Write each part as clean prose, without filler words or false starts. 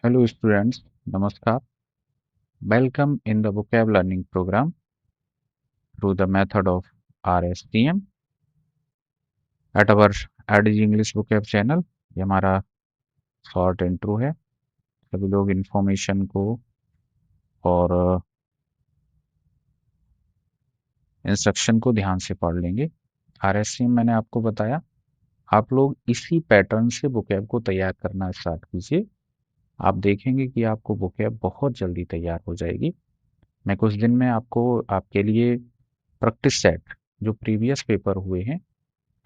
Hello students, Namaskar. Welcome in the vocab learning program through the method of RSTM at our ADG English vocab channel। ये हमारा short intro है। सभी लोग information को और instruction को ध्यान से पढ़ लेंगे। RSTM मैंने आपको बताया, आप लोग इसी पैटर्न से vocab को तैयार करना स्टार्ट कीजिए। आप देखेंगे कि आपको vocab बहुत जल्दी तैयार हो जाएगी। मैं कुछ दिन में आपको आपके लिए प्रैक्टिस सेट जो प्रीवियस पेपर हुए हैं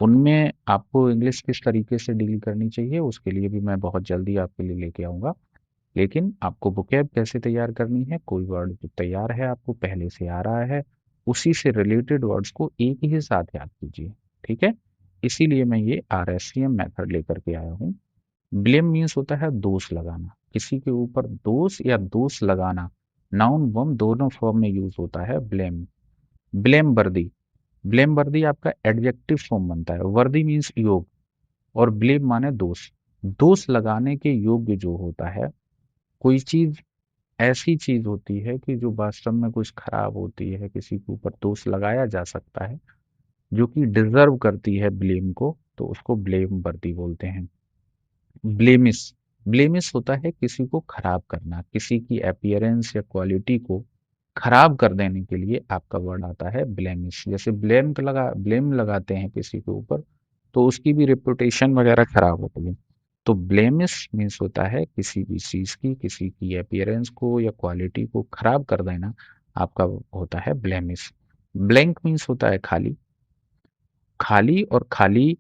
उनमें आपको इंग्लिश किस तरीके से डील करनी चाहिए उसके लिए भी मैं बहुत जल्दी आपके लिए लेके आऊँगा। लेकिन आपको वोकैब कैसे तैयार करनी है, कोई वर्ड जो तैयार है आपको पहले से आ रहा है, उसी से रिलेटेड वर्ड्स को एक ही साथ याद कीजिए। ठीक है? इसीलिए मैं ये RSCM मेथड लेकर के आया हूँ। ब्लेम मीन्स होता है दोष लगाना, किसी के ऊपर दोष या दोष लगाना। नाउन वर्ब दोनों फॉर्म में यूज होता है ब्लेम। ब्लेम वर्दी, ब्लेम वर्दी आपका एडजेक्टिव फॉर्म बनता है। वर्दी मीन्स योग और ब्लेम माने दोष। दोष लगाने के योग्य जो होता है, कोई चीज ऐसी चीज होती है कि जो वास्तव में कुछ खराब होती है, किसी के ऊपर दोष लगाया जा सकता है, जो कि डिजर्व करती है ब्लेम को, तो उसको ब्लेम वर्दी बोलते हैं। ब्लेमिस, ब्लेमिस होता है किसी को खराब करना, किसी की अपीयरेंस या क्वालिटी को खराब कर देने के लिए आपका वर्ड आता है ब्लेमिस। जैसे ब्लेम लगाते हैं किसी के ऊपर तो उसकी भी रेपुटेशन वगैरह खराब होती है। तो ब्लेमिस मीन्स होता है किसी भी चीज की, किसी की अपीयरेंस को या क्वालिटी को खराब कर देना, आपका होता है ब्लेमिस। ब्लैंक मीन्स होता है खाली। खाली और खाली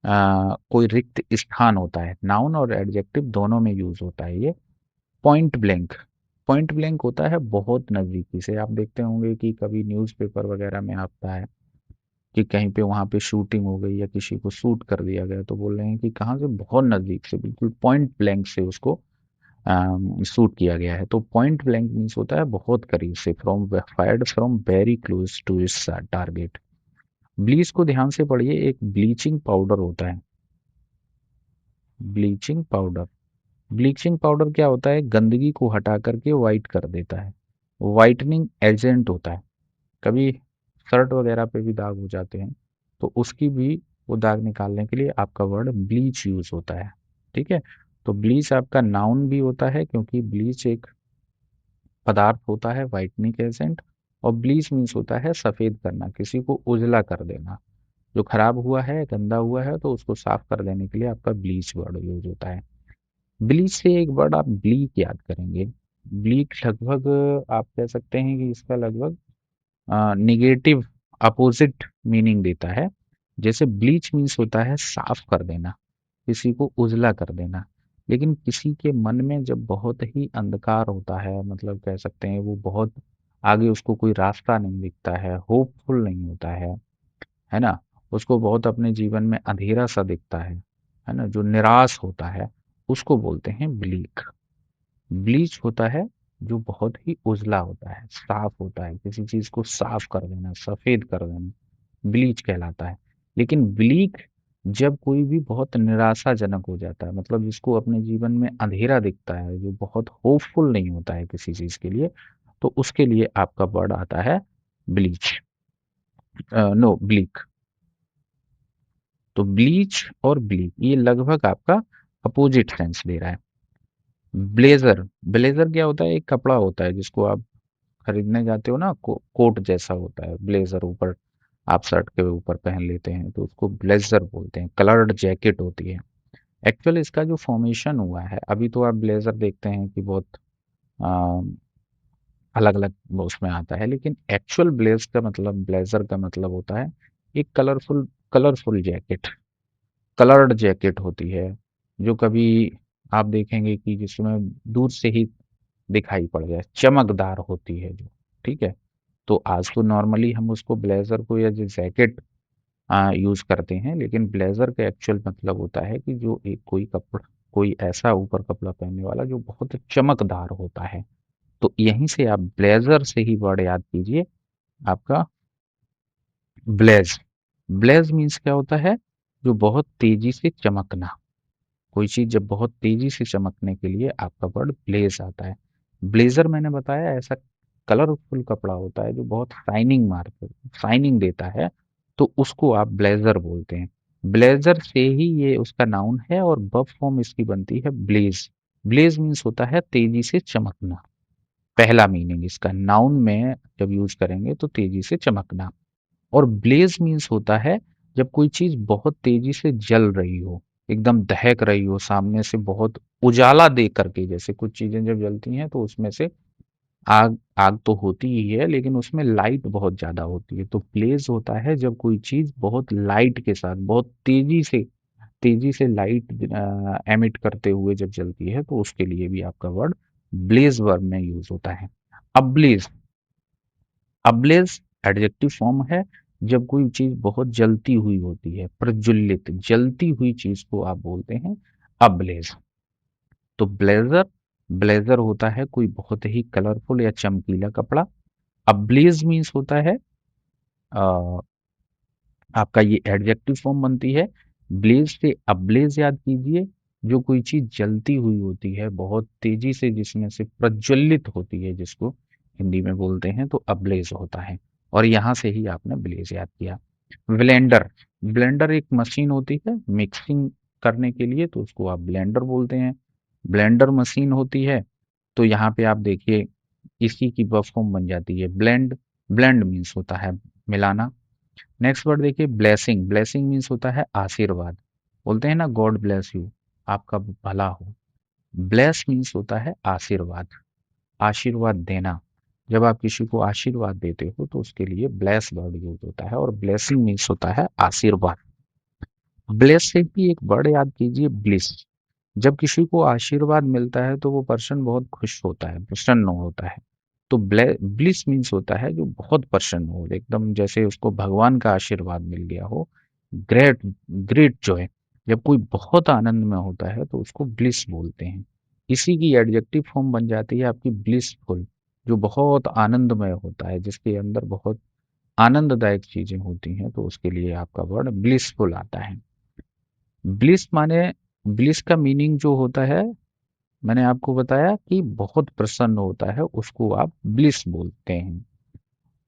कोई रिक्त स्थान होता है। नाउन और एडजेक्टिव दोनों में यूज होता है ये। पॉइंट ब्लैंक, पॉइंट ब्लैंक होता है बहुत नजदीकी से। आप देखते होंगे कि कभी न्यूज़पेपर वगैरह में आता है कि कहीं पे वहां पे शूटिंग हो गई या किसी को शूट कर दिया गया, तो बोल रहे हैं कि कहाँ से, बहुत नजदीक से, बिल्कुल पॉइंट ब्लैंक से उसको शूट किया गया है। तो पॉइंट ब्लैंक मीन्स होता है बहुत करीब से, from fired from very close to its target. ब्लीच को ध्यान से पढ़िए, एक ब्लीचिंग पाउडर होता है। ब्लीचिंग पाउडर, ब्लीचिंग पाउडर क्या होता है, गंदगी को हटा करके वाइट कर देता है। वाइटनिंग एजेंट होता है। कभी शर्ट वगैरह पे भी दाग हो जाते हैं तो उसकी भी वो दाग निकालने के लिए आपका वर्ड ब्लीच यूज होता है। ठीक है? तो ब्लीच आपका नाउन भी होता है क्योंकि ब्लीच एक पदार्थ होता है, वाइटनिंग एजेंट। और ब्लीच मीन्स होता है सफेद करना, किसी को उजला कर देना। जो खराब हुआ है, गंदा हुआ है, तो उसको साफ कर देने के लिए आपका ब्लीच वर्ड यूज होता है। ब्लीच से एक वर्ड आप ब्लीक याद करेंगे। ब्लीक लगभग आप कह सकते हैं कि इसका लगभग निगेटिव अपोजिट मीनिंग देता है। जैसे ब्लीच मीन्स होता है साफ कर देना, किसी को उजला कर देना। लेकिन किसी के मन में जब बहुत ही अंधकार होता है, मतलब कह सकते हैं वो बहुत आगे उसको कोई रास्ता नहीं दिखता है, होपफुल नहीं होता है ना, उसको बहुत अपने जीवन में अंधेरा सा दिखता है ना, जो निराश होता है, उसको बोलते हैं ब्लीक। ब्लीच होता है जो बहुत ही उजला होता है, साफ होता है, किसी चीज को साफ कर देना, सफेद कर देना, ब्लीच कहलाता है। लेकिन ब्लीक जब कोई भी बहुत निराशाजनक हो जाता है, मतलब जिसको अपने जीवन में अंधेरा दिखता है, जो बहुत होपफुल नहीं होता है किसी चीज के लिए, तो उसके लिए आपका वर्ड आता है ब्लीच, नो ब्लीक। तो ब्लीच और ब्लीक ये लगभग आपका अपोजिट सेंस दे रहा है। ब्लेजर, ब्लेजर क्या होता है, एक कपड़ा होता है जिसको आप खरीदने जाते हो ना, कोट जैसा होता है ब्लेजर, ऊपर आप शर्ट के ऊपर पहन लेते हैं तो उसको ब्लेजर बोलते हैं। कलर्ड जैकेट होती है। एक्चुअली इसका जो फॉर्मेशन हुआ है, अभी तो आप ब्लेजर देखते हैं कि बहुत अलग अलग उसमें आता है, लेकिन एक्चुअल ब्लेजर का मतलब होता है एक colourful, colourful jacket, coloured jacket होती है, जो कभी आप देखेंगे कि जिसमें दूर से ही दिखाई पड़ जाए, चमकदार होती है जो। ठीक है? तो आज तो नॉर्मली हम उसको ब्लेजर को या जो जैकेट यूज करते हैं, लेकिन ब्लेजर का एक्चुअल मतलब होता है कि जो एक कोई कपड़ा, कोई ऐसा ऊपर कपड़ा पहनने वाला जो बहुत चमकदार होता है। तो यहीं से आप ब्लेजर से ही वर्ड याद कीजिए आपका ब्लेज। ब्लेज मीन्स क्या होता है, जो बहुत तेजी से चमकना। कोई चीज जब बहुत तेजी से चमकने के लिए आपका वर्ड ब्लेज आता है। ब्लेजर मैंने बताया ऐसा कलरफुल कपड़ा होता है जो बहुत शाइनिंग देता है, तो उसको आप ब्लेजर बोलते हैं। ब्लेजर से ही ये उसका नाउन है और वर्ब फॉर्म इसकी बनती है ब्लेज। ब्लेज मीन्स होता है तेजी से चमकना। पहला मीनिंग इसका नाउन में जब यूज करेंगे तो तेजी से चमकना। और ब्लेज मीन्स होता है जब कोई चीज बहुत तेजी से जल रही हो, एकदम दहक रही हो, सामने से बहुत उजाला दे करके। जैसे कुछ चीजें जब जलती हैं तो उसमें से आग आग तो होती ही है, लेकिन उसमें लाइट बहुत ज्यादा होती है। तो ब्लेज होता है जब कोई चीज बहुत लाइट के साथ, बहुत तेजी से लाइट एमिट करते हुए जब जलती है, तो उसके लिए भी आपका वर्ड ब्लेज वर्ब में यूज होता है। अब्लेज, अब्लेज एडजेक्टिव फॉर्म है जब कोई चीज बहुत जलती हुई होती है, प्रज्वलित जलती हुई चीज को आप बोलते हैं अब्लेज। तो ब्लेजर, ब्लेजर होता है कोई बहुत ही कलरफुल या चमकीला कपड़ा। अब्लेज मीन्स होता है अ, आपका ये एडजेक्टिव फॉर्म बनती है। ब्लेज से अब्लेज याद कीजिए, जो कोई चीज जलती हुई होती है बहुत तेजी से, जिसमें से प्रज्वलित होती है, जिसको हिंदी में बोलते हैं, तो अब्लेज होता है। और यहां से ही आपने ब्लेज याद किया। ब्लेंडर, ब्लेंडर एक मशीन होती है मिक्सिंग करने के लिए, तो उसको आप ब्लेंडर बोलते हैं। ब्लेंडर मशीन होती है। तो यहाँ पे आप देखिए इसी की वर्ब फॉर्म बन जाती है ब्लेंड। ब्लेंड मीन्स होता है मिलाना। नेक्स्ट वर्ड देखिए ब्लेसिंग, ब्लेसिंग मीन्स होता है आशीर्वाद। बोलते हैं ना गॉड ब्लेस यू, आपका भला हो। ब्लेस मीन्स होता है आशीर्वाद, आशीर्वाद देना। जब आप किसी को आशीर्वाद देते हो तो उसके लिए ब्लेस वर्ड यूज होता है, और ब्लेसिंग मीन्स होता है आशीर्वाद। ब्लेस से भी एक वर्ड याद कीजिए ब्लिस। जब किसी को आशीर्वाद मिलता है तो वो पर्सन बहुत खुश होता है, प्रसन्न होता है। तो ब्लिस मीन्स होता है जो बहुत प्रसन्न हो, एकदम जैसे उसको भगवान का आशीर्वाद मिल गया हो। Great, great Joy. जब कोई बहुत आनंद में होता है तो उसको ब्लिस बोलते हैं। इसी की एडजेक्टिव फॉर्म बन जाती है आपकी ब्लिसफुल, जो बहुत आनंदमय होता है, जिसके अंदर बहुत आनंददायक चीजें होती हैं, तो उसके लिए आपका वर्ड ब्लिसफुल आता है। ब्लिस माने, ब्लिस का मीनिंग जो होता है, मैंने आपको बताया कि बहुत प्रसन्न होता है, उसको आप ब्लिस बोलते हैं।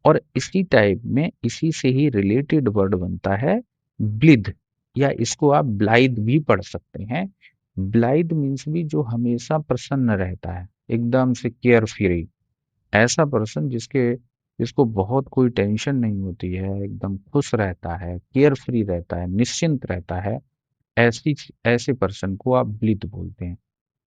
और इसी टाइप में इसी से ही रिलेटेड वर्ड बनता है ब्लिद, या इसको आप ब्लाइद भी पढ़ सकते हैं। ब्लाइद मीन्स भी जो हमेशा प्रसन्न रहता है, एकदम से केयर फ्री। ऐसा पर्सन जिसको बहुत कोई टेंशन नहीं होती है, एकदम खुश रहता है, केयर फ्री रहता है, निश्चिंत रहता है, ऐसी ऐसे पर्सन को आप ब्लिद बोलते हैं।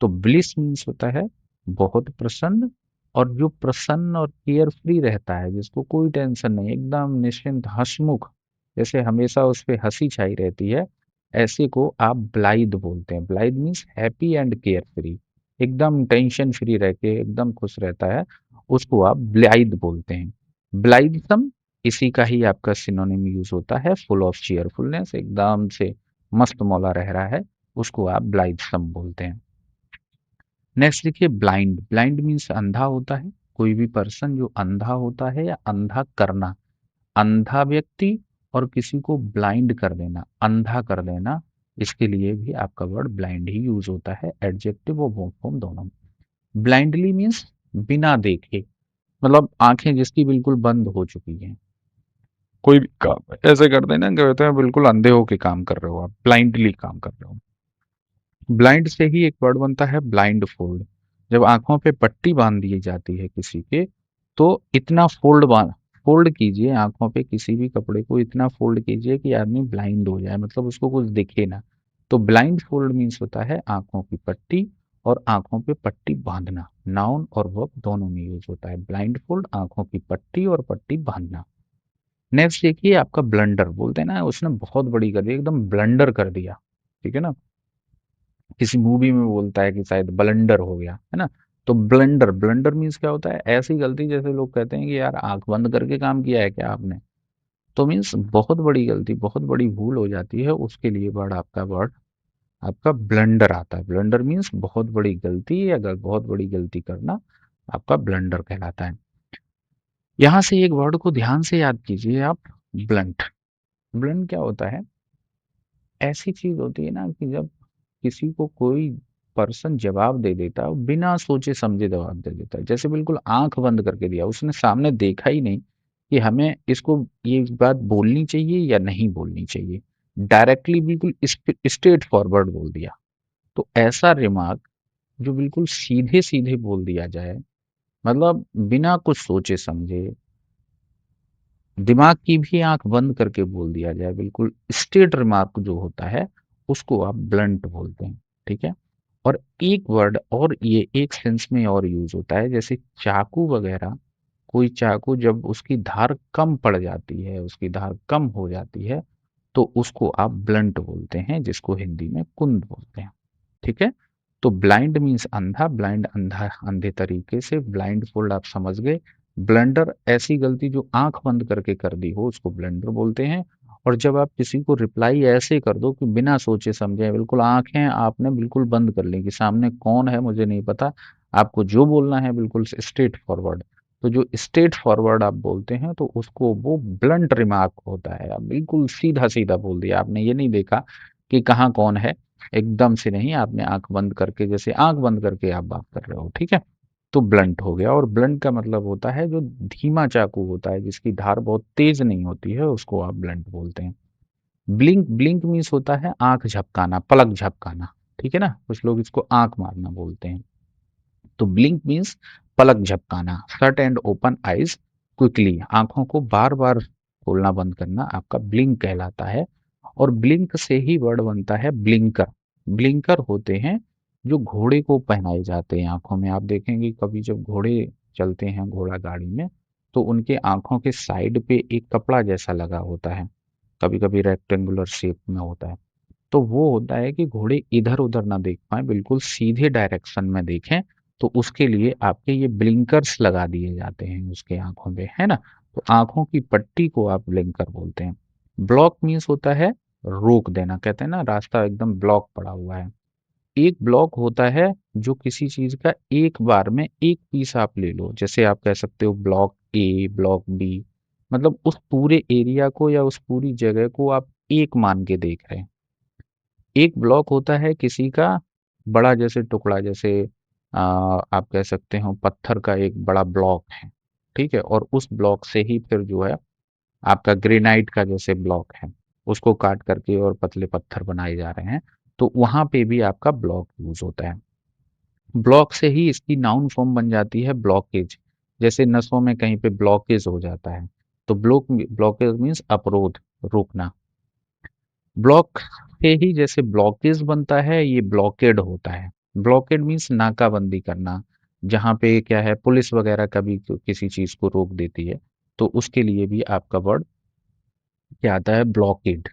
तो ब्लिस मीन्स होता है बहुत प्रसन्न, और जो प्रसन्न और केयर फ्री रहता है, जिसको कोई टेंशन नहीं, एकदम निश्चिंत हंसमुख, जैसे हमेशा उस पे हंसी छाई रहती है, ऐसे को आप ब्लाइद बोलते हैं। Blithe means happy and carefree, एकदम टेंशन फ्री रह के एकदम खुश रहता है, उसको आप ब्लाइद बोलते हैं। ब्लाइथसम इसी का ही आपका सिनोनिम यूज होता है, फुल ऑफ चीयरफुलनेस, एकदम से मस्त मौला रह रहा है, उसको आप ब्लाइथसम बोलते हैं। नेक्स्ट देखिए ब्लाइंड, ब्लाइंड मीन्स अंधा होता है। कोई भी पर्सन जो अंधा होता है, या अंधा करना, अंधा व्यक्ति और किसी को ब्लाइंड कर देना, अंधा कर देना, इसके लिए भी आपका वर्ड ब्लाइंड ही यूज होता है, एडजेक्टिव और वर्ब फॉर्म दोनों। ब्लाइंडली मीन्स बिना देखे, मतलब आंखें जिसकी बिल्कुल बंद हो चुकी हैं, कोई भी काम ऐसे करते हैं ना, कहते हैं बिल्कुल अंधे होके काम कर रहे हो, आप ब्लाइंडली काम कर रहे हो। ब्लाइंड से ही एक वर्ड बनता है ब्लाइंड फोल्ड। जब आंखों पे पट्टी बांध दी जाती है किसी के, तो इतना फोल्ड कीजिए आंखों पे, किसी भी कपड़े को इतना फोल्ड कीजिए कि आदमी ब्लाइंड हो जाए, मतलब उसको कुछ दिखे ना। तो ब्लाइंड फोल्ड मीन्स होता है आंखों की पट्टी, और आंखों पे पट्टी बांधना, नाउन और वर्ब दोनों में यूज होता है। ब्लाइंड फोल्ड आंखों की पट्टी और पट्टी बांधना। नेक्स्ट देखिए आपका ब्लंडर, बोलते हैं ना उसने बहुत बड़ी कर दी, एकदम ब्लंडर कर दिया, ठीक है ना। किसी मूवी में बोलता है कि शायद ब्लंडर हो गया, है ना। तो ब्लंडर, ब्लंडर मीन्स क्या होता है, ऐसी गलती जैसे लोग कहते हैं कि यार आंख बंद करके काम किया है क्या आपने। तो मीन्स बहुत बड़ी गलती, बहुत बड़ी भूल हो जाती है, उसके लिए वर्ड आपका ब्लंडर आता है। ब्लंडर मीन्स बहुत बड़ी गलती, या अगर बहुत बड़ी गलती करना, आपका ब्लंडर कहलाता है। यहां से एक वर्ड को ध्यान से याद कीजिए आप, ब्लंट। ब्लंट क्या होता है, ऐसी चीज होती है ना कि जब किसी को कोई पर्सन जवाब दे देता है, बिना सोचे समझे जवाब दे देता है, जैसे बिल्कुल आंख बंद करके दिया, उसने सामने देखा ही नहीं कि हमें इसको ये बात बोलनी चाहिए या नहीं बोलनी चाहिए, डायरेक्टली बिल्कुल स्ट्रेट फॉरवर्ड बोल दिया। तो ऐसा रिमार्क जो बिल्कुल सीधे सीधे बोल दिया जाए, मतलब बिना कुछ सोचे समझे, दिमाग की भी आंख बंद करके बोल दिया जाए, बिल्कुल स्ट्रेट रिमार्क जो होता है, उसको आप ब्लंट बोलते हैं। ठीक है। और एक वर्ड और ये एक सेंस में और यूज होता है, जैसे चाकू वगैरह, कोई चाकू जब उसकी धार कम पड़ जाती है, उसकी धार कम हो जाती है, तो उसको आप ब्लंट बोलते हैं, जिसको हिंदी में कुंद बोलते हैं। ठीक है। तो ब्लाइंड मीन्स अंधा, ब्लाइंड अंधा, अंधे तरीके से, ब्लाइंड फोल्ड आप समझ गए। ब्लंडर ऐसी गलती जो आंख बंद करके कर दी हो, उसको ब्लंडर बोलते हैं। और जब आप किसी को रिप्लाई ऐसे कर दो कि बिना सोचे समझे, बिल्कुल आंखें आपने बिल्कुल बंद कर ली कि सामने कौन है मुझे नहीं पता, आपको जो बोलना है बिल्कुल स्ट्रेट फॉरवर्ड, तो जो स्ट्रेट फॉरवर्ड आप बोलते हैं तो उसको वो ब्लंट रिमार्क होता है। आप बिल्कुल सीधा सीधा बोल दिया, आपने ये नहीं देखा कि कहाँ कौन है, एकदम से नहीं, आपने आंख बंद करके, जैसे आंख बंद करके आप बात कर रहे हो। ठीक है। तो ब्लंट हो गया। और ब्लंट का मतलब होता है जो धीमा चाकू होता है, जिसकी धार बहुत तेज नहीं होती है, उसको आप ब्लंट बोलते हैं। ब्लिंक, ब्लिंक मीन्स होता है आंख झपकाना, पलक झपकाना। ठीक है ना, कुछ लोग इसको आंख मारना बोलते हैं। तो ब्लिंक मीन्स पलक झपकाना। Shut and open eyes quickly, आंखों को बार बार खोलना बंद करना आपका ब्लिंक कहलाता है। और ब्लिंक से ही वर्ड बनता है ब्लिंकर। ब्लिंकर होते हैं जो घोड़े को पहनाए जाते हैं आंखों में। आप देखेंगे कभी जब घोड़े चलते हैं घोड़ा गाड़ी में, तो उनके आंखों के साइड पे एक कपड़ा जैसा लगा होता है, कभी कभी रेक्टेंगुलर शेप में होता है। तो वो होता है कि घोड़े इधर उधर ना देख पाए, बिल्कुल सीधे डायरेक्शन में देखें। तो उसके लिए आपके ये ब्लिंकर्स लगा दिए जाते हैं उसके आंखों पे, है ना। तो आंखों की पट्टी को आप ब्लिंकर बोलते हैं। ब्लॉक मीन्स होता है रोक देना, कहते हैं ना रास्ता एकदम ब्लॉक पड़ा हुआ है। एक ब्लॉक होता है जो किसी चीज का एक बार में एक पीस आप ले लो, जैसे आप कह सकते हो ब्लॉक ए, ब्लॉक बी, मतलब उस पूरे एरिया को या उस पूरी जगह को आप एक मान के देख रहे हैं। एक ब्लॉक होता है किसी का बड़ा जैसे टुकड़ा, जैसे आप कह सकते हो पत्थर का एक बड़ा ब्लॉक है। ठीक है। और उस ब्लॉक से ही फिर जो है आपका ग्रेनाइट का जैसे ब्लॉक है, उसको काट करके और पतले पत्थर बनाए जा रहे हैं, तो वहां पे भी आपका ब्लॉक यूज होता है। ब्लॉक से ही इसकी नाउन फॉर्म बन जाती है ब्लॉकेज, जैसे नसों में कहीं पे ब्लॉकेज हो जाता है, तो ब्लॉकेज मीन्स अवरोध, रोकना। ब्लॉक से ही जैसे ब्लॉकेज बनता है, ये ब्लॉकेड होता है। ब्लॉकेड मीन्स नाकाबंदी करना, जहां पे क्या है पुलिस वगैरह कभी किसी चीज को रोक देती है, तो उसके लिए भी आपका वर्ड क्या आता है, ब्लॉकेड।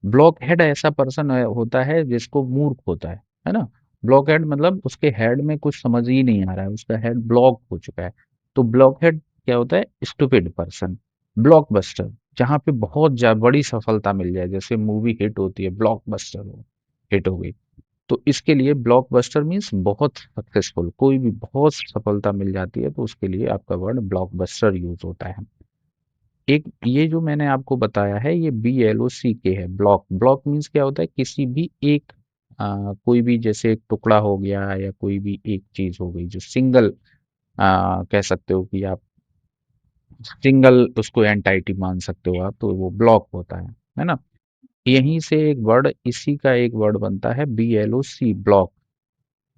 ब्लॉक हेड ऐसा पर्सन होता है जिसको मूर्ख होता है ना। ब्लॉक हेड मतलब उसके हेड में कुछ समझ ही नहीं आ रहा है, उसका हेड ब्लॉक हो चुका है। तो ब्लॉक हेड क्या होता है, स्टूपिड पर्सन। ब्लॉकबस्टर, जहां पे बहुत बड़ी सफलता मिल जाए, जैसे मूवी हिट होती है, ब्लॉकबस्टर हो, हिट हो गई, तो इसके लिए ब्लॉकबस्टर मीन्स बहुत सक्सेसफुल, कोई भी बहुत सफलता मिल जाती है, तो उसके लिए आपका वर्ड ब्लॉकबस्टर यूज होता है। एक ये जो मैंने आपको बताया है, ये BLOCK है, ब्लॉक। ब्लॉक मीन्स क्या होता है, किसी भी एक कोई भी जैसे एक टुकड़ा हो गया या कोई भी एक चीज हो गई जो सिंगल, कह सकते हो कि आप सिंगल उसको एंटाइटी मान सकते हो आप, तो वो ब्लॉक होता है ना। यहीं से एक वर्ड, इसी का एक वर्ड बनता है BLOC, ब्लॉक।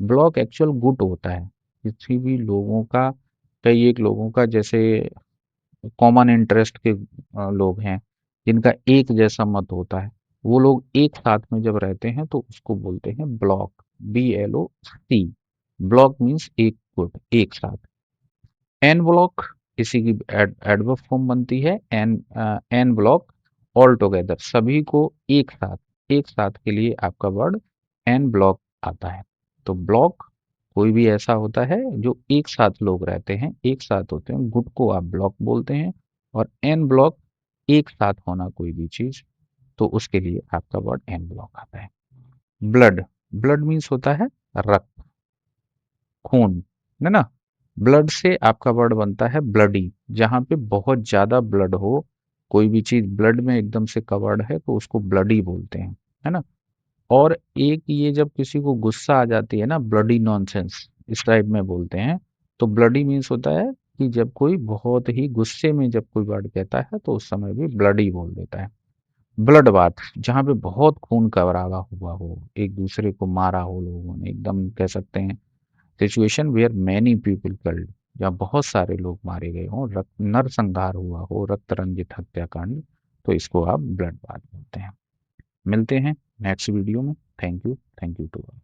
ब्लॉक एक्चुअल गुट होता है, किसी भी लोगों का, कई एक लोगों का जैसे कॉमन इंटरेस्ट के लोग हैं, जिनका एक जैसा मत होता है, वो लोग एक साथ में जब रहते हैं तो उसको बोलते हैं ब्लॉक, BLOC। ब्लॉक मीन्स एक गुट, एक साथ। एन ब्लॉक इसी की एडवर्ब फॉर्म बनती है, en, en bloc, all together, सभी को एक साथ, एक साथ के लिए आपका वर्ड एन ब्लॉक आता है। तो ब्लॉक कोई भी ऐसा होता है जो एक साथ लोग रहते हैं, एक साथ होते हैं, गुट को आप ब्लॉक बोलते हैं। और एन ब्लॉक एक साथ होना कोई भी चीज, तो उसके लिए आपका वर्ड एन ब्लॉक आता है। ब्लड, ब्लड मीन्स होता है रक्त, खून, है ना। ब्लड से आपका वर्ड बनता है ब्लडी, जहां पे बहुत ज्यादा ब्लड हो, कोई भी चीज ब्लड में एकदम से कवर्ड है, तो उसको ब्लडी बोलते हैं, है ना। और एक ये जब किसी को गुस्सा आ जाती है ना, ब्लडी नॉनसेंस इस टाइप में बोलते हैं। तो ब्लडी मीन्स होता है कि जब कोई बहुत ही गुस्से में जब कोई वर्ड कहता है तो उस समय भी ब्लडी बोल देता है। ब्लड बाथ, जहाँ पे बहुत खून खराबा हुआ हो, एक दूसरे को मारा हो लोगों ने, एकदम कह सकते हैं situation where many people killed, जहाँ बहुत सारे लोग मारे गए हों, नरसंहार हुआ हो, रक्त रंजित हत्याकांड, तो इसको आप ब्लड बाथ बोलते हैं। मिलते हैं नेक्स्ट वीडियो में। Thank you to all.